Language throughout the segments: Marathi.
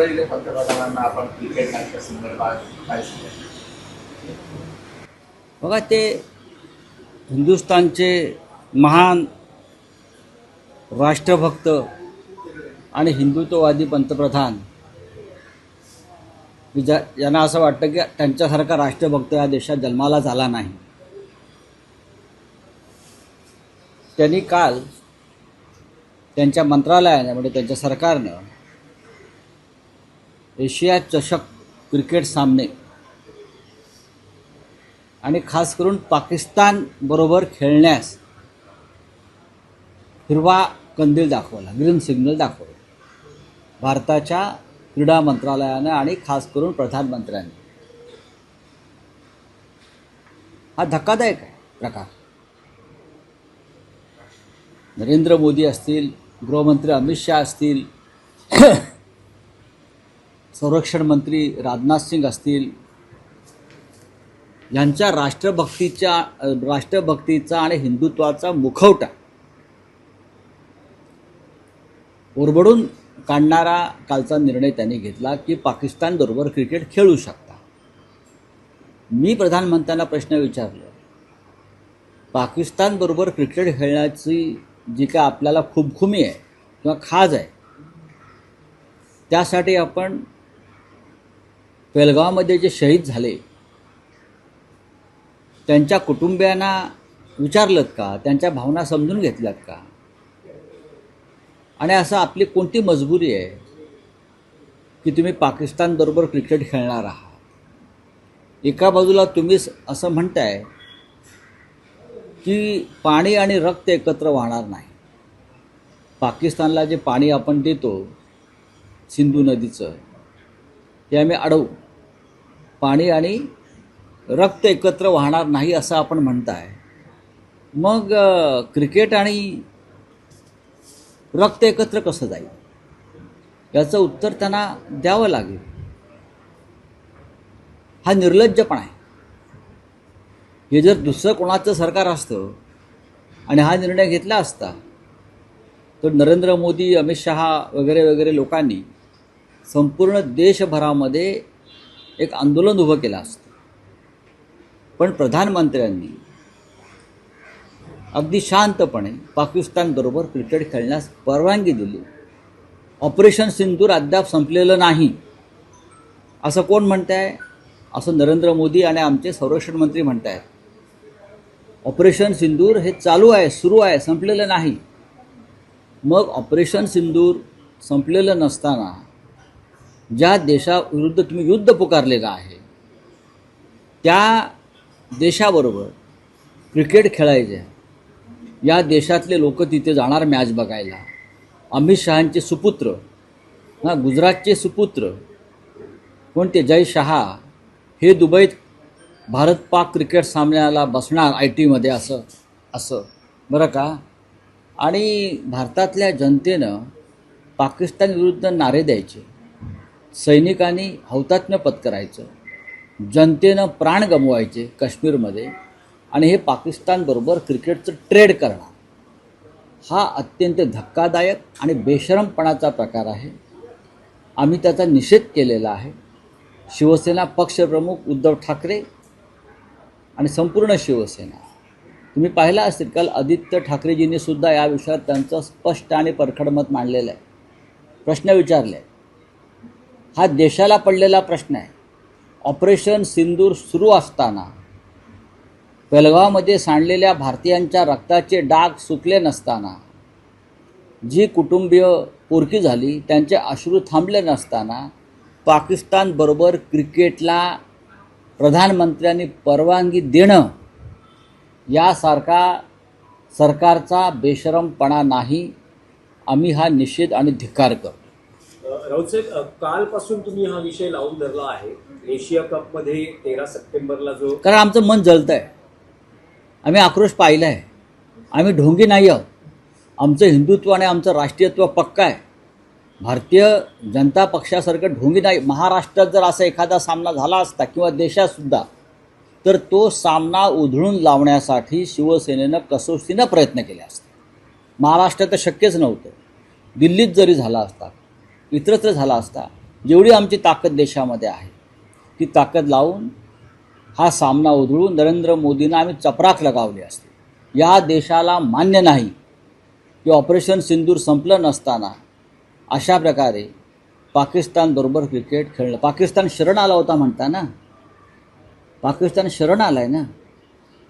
पंतप्रधानांना आपण क्रिकेट मॅचच्या संदर्भात काय सांगायचं? बघा, ते हिंदुस्थानचे महान राष्ट्रभक्त आणि हिंदुत्ववादी पंतप्रधान, ज्यांना असं वाटतं की त्यांच्यासारखा राष्ट्रभक्त या देशात जन्माला झाला नाही, त्यांनी काल त्यांच्या मंत्रालयाने म्हणजे त्यांच्या सरकारनं एशिया चषक क्रिकेट सामने आणि खास करून पाकिस्तान बरोबर खेळण्यास हिरवा कंदील दाखवला, ग्रीन सिग्नल दाखवला भारताच्या क्रीडा मंत्रालयानं आणि खास करून प्रधानमंत्र्यांनी. हा धक्कादायक आहे प्रकार. नरेंद्र मोदी असतील, गृहमंत्री अमित शाह असतील, संरक्षण मंत्री राजनाथ सिंग असतील, यांच्या राष्ट्रभक्तीचा आणि हिंदुत्वाचा मुखवटा ओरबडून काढणारा कालचा निर्णय त्यांनी घेतला की पाकिस्तानबरोबर क्रिकेट खेळू शकता. मी प्रधानमंत्र्यांना प्रश्न विचारला, पाकिस्तानबरोबर क्रिकेट खेळण्याची जी काय आपल्याला खुमखुमी आहे किंवा खाज आहे, त्यासाठी आपण पेहलगावमध्ये जे शहीद झाले त्यांच्या कुटुंबियांना विचारलंत का? त्यांच्या भावना समजून घेतल्यात का? आणि असं आपली कोणती मजबुरी आहे की तुम्ही पाकिस्तानबरोबर क्रिकेट खेळणार आहात? एका बाजूला तुम्ही असं म्हणताय की पाणी आणि रक्त एकत्र वाहणार नाही. पाकिस्तानला जे पाणी आपण देतो सिंधू नदीचं, ते आम्ही अडवू. पाणी आणि रक्त एकत्र वाहणार नाही असं आपण म्हणताय. मग क्रिकेट आणि रक्त एकत्र कसं जाईल? याचं उत्तर त्यांना द्यावं लागेल. हा निर्लज्जपणा आहे. हे जर दुसरं कोणाचं सरकार असतं आणि हा निर्णय घेतला असता तर नरेंद्र मोदी, अमित शहा वगैरे वगैरे लोकांनी संपूर्ण देशभरामध्ये एक आंदोलन उभं केलं असतं. पण प्रधानमंत्र्यांनी अगदी शांतपणे पाकिस्तानबरोबर क्रिकेट खेळण्यास परवानगी दिली. ऑपरेशन सिंदूर अद्याप संपलेलं नाही असं कोण म्हणत आहे? असं नरेंद्र मोदी आणि आमचे संरक्षण मंत्री म्हणत आहेत. ऑपरेशन सिंदूर हे चालू आहे, सुरू आहे, संपलेलं नाही. मग ऑपरेशन सिंदूर संपलेलं नसताना ज्या देशाविरुद्ध तुम्ही युद्ध पुकारलेलं आहे त्या देशाबरोबर क्रिकेट खेळायचे, या देशातले लोक तिथे जाणार मॅच बघायला. अमित शहांचे सुपुत्र, गुजरातचे सुपुत्र कोणते, जय शहा, हे दुबईत भारत पाक क्रिकेट सामन्याला बसणार ITमध्ये असं बरं का. आणि भारतातल्या जनतेनं पाकिस्तानविरुद्ध नारे द्यायचे, सैनिकांनी हौतात्म्य पत्करायचं, जनतेनं प्राण गमवायचे काश्मीरमध्ये, आणि हे पाकिस्तानबरोबर क्रिकेटचं ट्रेड करणार. हा अत्यंत धक्कादायक आणि बेशरमपणाचा प्रकार आहे. आम्ही त्याचा निषेध केलेला आहे. शिवसेना पक्षप्रमुख उद्धव ठाकरे आणि संपूर्ण शिवसेना, तुम्ही पाहिलं असेल काल आदित्य ठाकरेजींनी सुद्धा या विषयात त्यांचं स्पष्ट आणि परखड मत मांडलेलं आहे. प्रश्न विचारले आहे. हा देशाला पडलेला प्रश्न आहे. ऑपरेशन सिंदूर सुरू असताना पेहलगावमध्ये सांडलेल्या भारतीयांच्या रक्ताचे डाग सुकले नसताना, जी कुटुंबीय पोरकी झाली त्यांचे अश्रू थांबले नसताना, पाकिस्तानबरोबर क्रिकेटला प्रधानमंत्र्यांनी परवानगी देणं यासारखा सरकारचा बेशरमपणा नाही. आम्ही हा निषेध आणि धिक्कार करतो. राऊत साहेब, कालपासून तुम्ही हा विषय लावून धरला आहे. एशिया कपमध्ये 13 सप्टेंबरला जो, कारण आमचं मन जळतं आहे. आम्ही आक्रोश पाहिला आहे. आम्ही ढोंगी नाही आहोत. आमचं हिंदुत्व आणि आमचं राष्ट्रीयत्व पक्का आहे. भारतीय जनता पक्षासारखं ढोंगी नाही. महाराष्ट्रात जर असा एखादा सामना झाला असता किंवा देशातसुद्धा, तर तो सामना उधळून लावण्यासाठी शिवसेनेनं कसोशीनं प्रयत्न केले असते. महाराष्ट्रात तर शक्यच नव्हतं. दिल्लीत जरी झाला असता, इतरत्र झाला असता, जेवढी आमची ताकद देशामध्ये आहे ती ताकद लावून हा सामना उधळून नरेंद्र मोदींना आम्ही चपराक लगावली असते. या देशाला मान्य नाही की ऑपरेशन सिंदूर संपलं नसताना अशा प्रकारे पाकिस्तानबरोबर क्रिकेट खेळलं. पाकिस्तान शरण आला होता म्हणता ना, पाकिस्तान शरण आला आहे ना,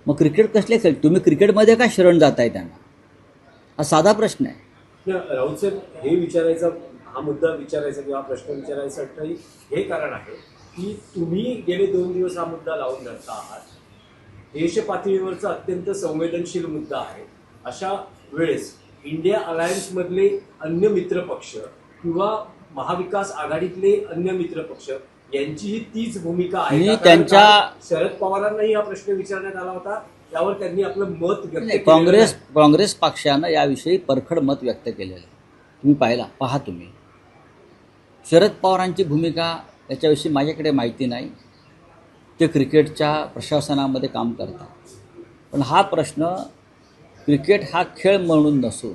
मग क्रिकेट कसले खेळ? तुम्ही क्रिकेटमध्ये का शरण जाताय त्यांना? हा साधा प्रश्न आहे. राऊत साहेब, हे विचारायचा, हा मुद्दा विचारायचा किंवा प्रश्न विचारायसाठी हे कारण आहे की तुम्ही गेले 2 दिवस हा मुद्दा लावून धरता आहात. देश पातळीवरचा अत्यंत संवेदनशील मुद्दा आहे. अशा वेळेस इंडिया अलायन्समधले अन्य मित्रपक्ष किंवा महाविकास आघाडीतले अन्य मित्रपक्ष यांचीही तीच भूमिका आहे का? कारण शरद पवारांनाही हा प्रश्न विचारण्यात आला होता, त्यावर त्यांनी आपलं मत व्यक्त केलं. काँग्रेस पक्षानं याविषयी परखड मत व्यक्त केलेलं आहे. तुम्ही पहा तुम्ही. शरद पवारांची भूमिका याच्याविषयी माझ्याकडे माहिती नाही. ते क्रिकेटच्या प्रशासनामध्ये काम करतात. पण हा प्रश्न क्रिकेट हा खेळ म्हणून नसून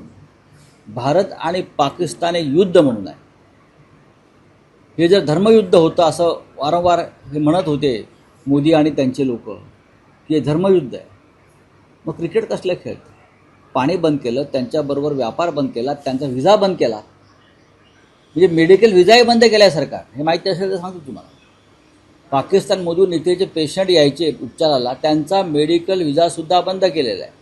भारत आणि पाकिस्तान हे युद्ध म्हणून आहे. हे जर धर्मयुद्ध होतं असं वारंवार हे म्हणत होते मोदी आणि त्यांचे लोक की हे धर्मयुद्ध आहे, मग क्रिकेट कसलं खेळतं? पाणी बंद केलं, त्यांच्याबरोबर व्यापार बंद केला, त्यांचा व्हिसा बंद केला, म्हणजे मेडिकल व्हिसाही बंद केला आहे सरकार. हे माहिती असेल तर सांगतो तुम्हाला. पाकिस्तानमधून इथे जे पेशंट यायचे उपचाराला त्यांचा मेडिकल व्हिसासुद्धा बंद केलेला आहे.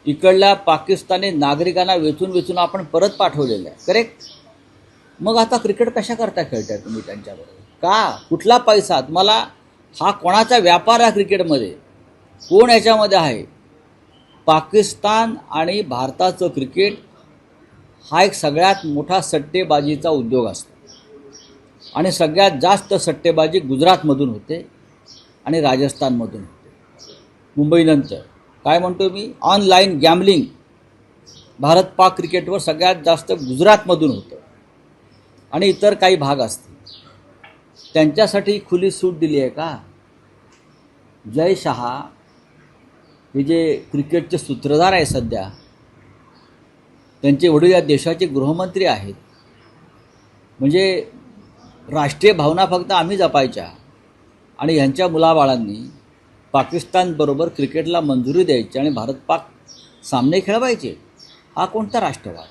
इकडल्या पाकिस्तानी नागरिकांना वेचून आपण परत पाठवलेलं आहे. करेक्ट? मग आता क्रिकेट कशा करता खेळताय तुम्ही त्यांच्याबरोबर? का? कुठला पैसा तुम्हाला? हा कोणाचा व्यापार आहे क्रिकेटमध्ये? कोण याच्यामध्ये आहे? पाकिस्तान आणि भारताचं क्रिकेट हा एक सगळ्यात मोठा सट्टेबाजीचा उद्योग असतो आणि सगळ्यात जास्त सट्टेबाजी गुजरातमधून होते आणि राजस्थानमधून होते. मुंबईनंतर काय म्हणतो मी, ऑनलाईन गॅम्बलिंग भारत पाक क्रिकेटवर सगळ्यात जास्त गुजरातमधून होतं आणि इतर काही भाग असतील. त्यांच्यासाठी खुली सूट दिली आहे का? जय शहा हे जे क्रिकेटचे सूत्रधार आहे सध्या, त्यांचे वडील या देशाचे गृहमंत्री आहेत. म्हणजे राष्ट्रीय भावना फक्त आम्ही जपायच्या आणि ह्यांच्या मुलाबाळांनी पाकिस्तानबरोबर क्रिकेटला मंजुरी द्यायची आणि भारत पाक सामने खेळवायचे. हा कोणता राष्ट्रवाद?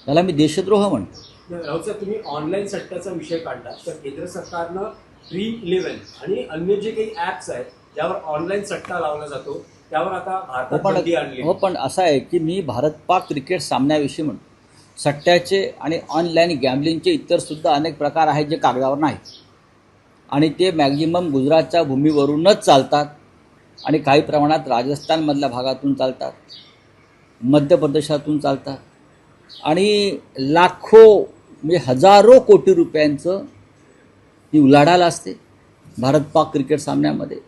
त्याला मी देशद्रोह म्हणतो. राऊत साहेब, तुम्ही ऑनलाईन सट्ट्याचा विषय काढला तर केंद्र सरकारनं Dream11 आणि अन्य जे काही ॲप्स आहेत ज्यावर ऑनलाईन सट्टा लावला जातो त्यावर आता भारतात बंदी आणली. हो, पण असं आहे की मी भारत पाक क्रिकेट सामन्याविषयी म्हणतो. सट्ट्याचे आणि ऑनलाईन गॅम्बलिंगचे इतरसुद्धा अनेक प्रकार आहेत जे कागदावर नाहीत आणि ते मॅक्झिमम गुजरातच्या भूमीवरूनच चालतात आणि काही प्रमाणात राजस्थानमधल्या भागातून चालतात, मध्य प्रदेशातून चालतात आणि लाखो म्हणजे हजारो कोटी रुपयांचं ही उलाढाल असते भारत पाक क्रिकेट सामन्यामध्ये.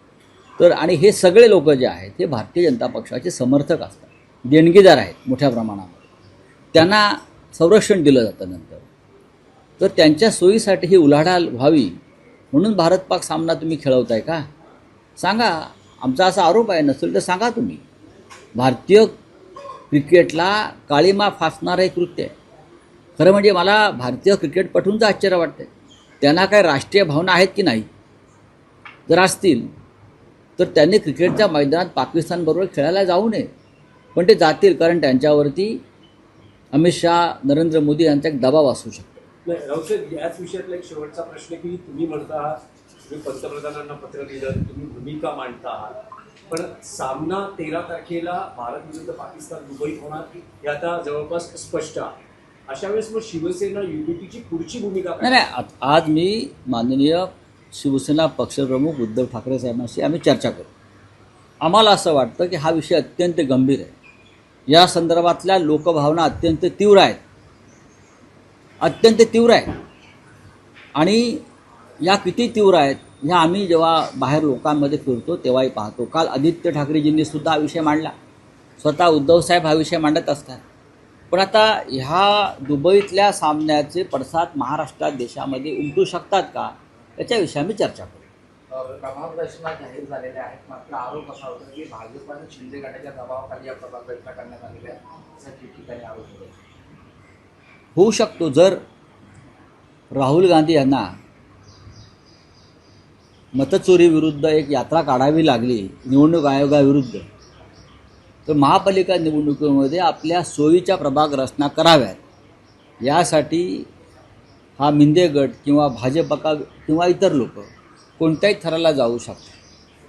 तर आणि हे सगळे लोक जे आहेत हे भारतीय जनता पक्षाचे समर्थक असतात, देणगीदार आहेत मोठ्या प्रमाणामध्ये. त्यांना संरक्षण दिलं जातं नंतर. तर त्यांच्या सोयीसाठी ही उलाढाल व्हावी म्हणून भारत पाक सामना तुम्ही खेळवताय का? सांगा. आमचा असा आरोप आहे, नसेल तर सांगा तुम्ही. भारतीय क्रिकेटला काळीमा फासणारं हे कृत्य आहे. खरं म्हणजे मला भारतीय क्रिकेटपटूंचं आश्चर्य वाटतं. त्यांना काय राष्ट्रीय भावना आहेत की नाही? जर असतील तर त्यांनी क्रिकेटच्या मैदानात पाकिस्तानबरोबर खेळायला जाऊ नये. पण ते जातील कारण त्यांच्यावरती अमित शहा, नरेंद्र मोदी यांचा एक दबाव असू शकतो. राऊत साहेब, याच विषयातला एक शेवटचा प्रश्न की तुम्ही म्हणता आहात, तुम्ही पंतप्रधानांना पत्र दिलं, तुम्ही भूमिका मांडता आहात, पण सामना 13 तारखेला भारत विरुद्ध पाकिस्तान दुबईत होणार हे आता जवळपास स्पष्ट आहे. अशा वेळेस मग शिवसेना युबीटीची पुढची भूमिका काय? नाही, आज मी माननीय शिवसेना पक्षप्रमुख उद्धव ठाकरे साहेबांशी आम्ही चर्चा करू. आम्हाला असं वाटतं की हा विषय अत्यंत गंभीर आहे. या संदर्भातल्या लोकभावना अत्यंत तीव्र आहेत, अत्यंत तीव्र आहेत. आणि या किती तीव्र आहेत ह्या आम्ही जेव्हा बाहेर लोकांमध्ये फिरतो तेव्हाही पाहतो. काल आदित्य ठाकरेजींनी सुद्धा हा विषय मांडला, स्वतः उद्धवसाहेब हा विषय मांडत असतात. पण आता ह्या दुबईतल्या सामन्याचे पडसाद महाराष्ट्रात देशामध्ये उमटू शकतात का याच्याविषयी आम्ही चर्चा करू. प्रभाग रचना जाहीर झालेल्या आहेत, मात्र आरोप असा होता की भाजपाने शिंदे गटाच्या दबावाखाली या प्रभाग रचना करण्यात आलेल्या आहे, असं ठिकठिकाणी आरोप होतो. होऊ शकतो. जर राहुल गांधी यांना मतचोरीविरुद्ध एक यात्रा काढावी लागली निवडणूक आयोगाविरुद्ध, तर महापालिका निवडणुकीमध्ये आपल्या सोयीच्या प्रभाग रचना कराव्यात यासाठी हा मिंदे गट किंवा भाजपा किंवा इतर लोक कोणत्याही थराला जाऊ शकतात.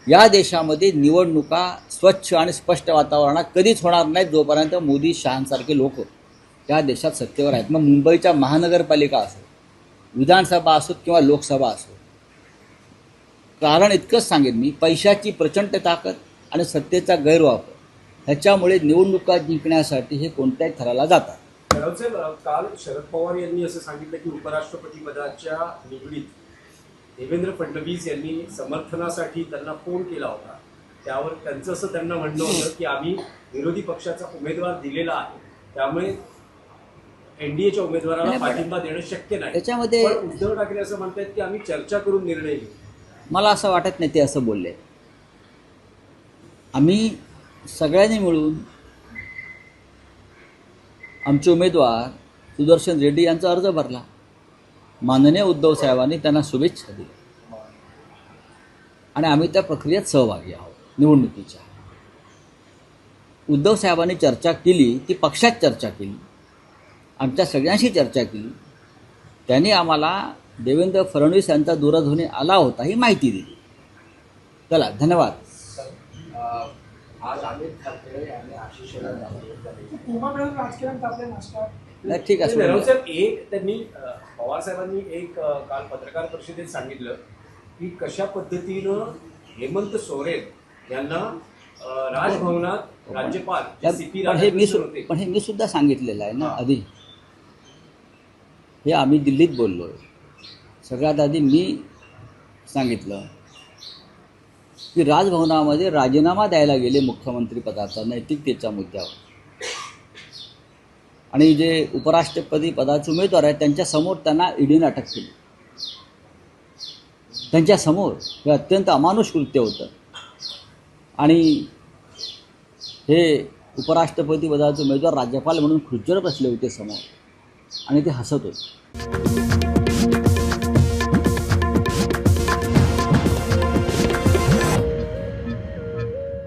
या देशामध्ये निवडणुका स्वच्छ आणि स्पष्ट वातावरणात कधीच होणार नाहीत जोपर्यंत मोदी शहांसारखे लोक या देशात सत्तेवर आहेत. मग मुंबईच्या महानगरपालिका असो, विधानसभा असो किंवा लोकसभा असो. कारण इतकंच सांगेन मी, पैशाची प्रचंड ताकद आणि सत्तेचा गैरवापर ह्याच्यामुळे निवडणुका जिंकण्यासाठी हे कोणत्याही थराला जातात. साहेब, काल शरद पवार यांनी असं सांगितलं की उपराष्ट्रपती पदाच्या निवडीत देवेंद्र फडणवीस यांनी समर्थनासाठी त्यांना फोन केला होता. त्यावर त्यांचं असं त्यांना म्हणणं होतं की आम्ही विरोधी पक्षाचा उमेदवार दिलेला आहे, त्यामुळे एनडीएच्या उमेदवाराला पाठिंबा देणं शक्य नाही. त्याच्यामध्ये पण उद्धव ठाकरे असं म्हणतात की आम्ही चर्चा करून निर्णय घेऊ. मला असं वाटत नाही ते असं बोलले. आम्ही सगळ्यांनी मिळून आमचे उमेदवार सुदर्शन रेड्डी यांचा अर्ज भरला. माननीय उद्धव साहेबांनी त्यांना शुभेच्छा दिल्या आणि आम्ही त्या प्रक्रियेत सहभागी आहोत निवडणुकीच्या. उद्धव साहेबांनी चर्चा केली, ती पक्षात चर्चा केली, आमच्या सगळ्यांशी चर्चा केली. त्यांनी आम्हाला देवेंद्र फडणवीस यांचा दूरध्वनी आला होता ही माहिती दिली. चला, धन्यवाद. आज अमित ठाकरे यांनी आशिष शेलार राजकारण तापले नाश्ता नाही, ठीक आहे, सोडून द्या. साहेब, एक त्यांनी पवार साहेबांनी एक काल पत्रकार परिषदेत सांगितलं की कशा पद्धतीनं हेमंत सोरेन यांना राजभवनात राज्यपाल CP राधाकृष्णन होते. पण हे मी सुद्धा सांगितलेलं आहे ना आधी. हे आम्ही दिल्लीत बोललो. सगळ्यात आधी मी सांगितलं की राजभवनामध्ये राजीनामा द्यायला गेले मुख्यमंत्री पदाचा नैतिकतेच्या मुद्द्यावर, आणि जे उपराष्ट्रपती पदाचे उमेदवार आहेत त्यांच्यासमोर त्यांना ईडीने अटक केली. त्यांच्यासमोर हे अत्यंत अमानुष कृत्य होतं. आणि हे उपराष्ट्रपती पदाचे उमेदवार राज्यपाल म्हणून खुर्चीवर बसले होते समोर आणि ते हसत होते.